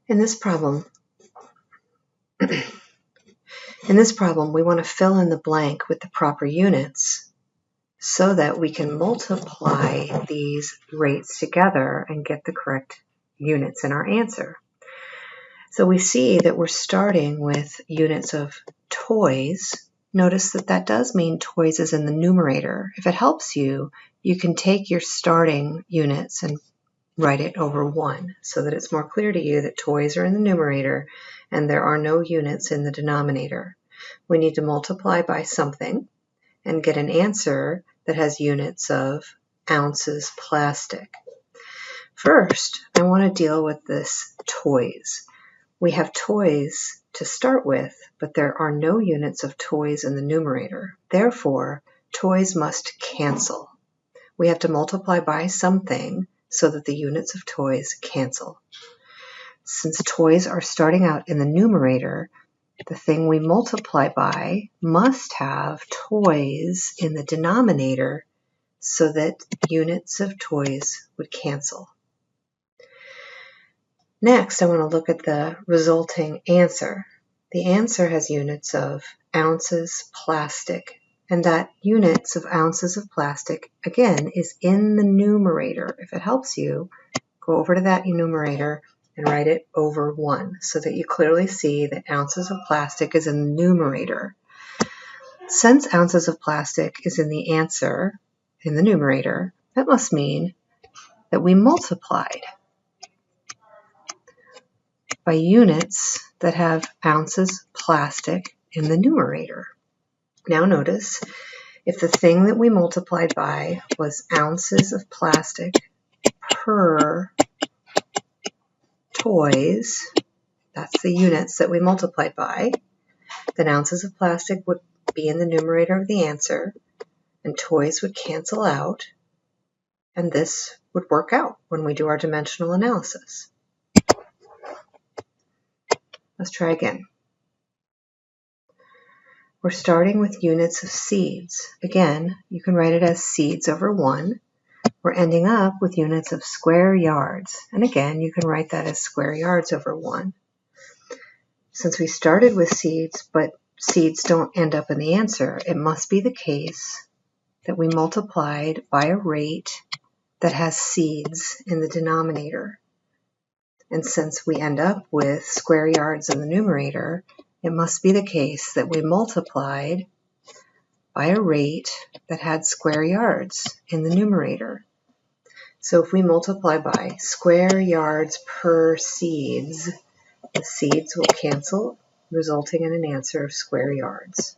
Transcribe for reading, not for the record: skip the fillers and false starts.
In this problem, we want to fill in the blank with the proper units so that we can multiply these rates together and get the correct units in our answer. So we see that we're starting with units of toys. Notice that that does mean toys is in the numerator. If it helps you, you can take your starting units and write it over 1 so that it's more clear to you that toys are in the numerator and there are no units in the denominator. We need to multiply by something and get an answer that has units of ounces plastic. First, I want to deal with this toys. We have toys to start with, but there are no units of toys in the numerator. Therefore, toys must cancel. We have to multiply by something so that the units of toys cancel. Since toys are starting out in the numerator, the thing we multiply by must have toys in the denominator so that units of toys would cancel. Next, I want to look at the resulting answer. The answer has units of ounces plastic, and that units of ounces of plastic, again, is in the numerator. If it helps you, go over to that numerator and write it over 1 so that you clearly see that ounces of plastic is in the numerator. Since ounces of plastic is in the answer, in the numerator, that must mean that we multiplied by units that have ounces plastic in the numerator. Now notice, if the thing that we multiplied by was ounces of plastic per toys, that's the units that we multiplied by, then ounces of plastic would be in the numerator of the answer, and toys would cancel out, and this would work out when we do our dimensional analysis. Let's try again. We're starting with units of seeds. Again, you can write it as seeds over 1. We're ending up with units of square yards. And again, you can write that as square yards over 1. Since we started with seeds, but seeds don't end up in the answer, it must be the case that we multiplied by a rate that has seeds in the denominator. And since we end up with square yards in the numerator, it must be the case that we multiplied by a rate that had square yards in the numerator. So if we multiply by square yards per seeds, the seeds will cancel, resulting in an answer of square yards.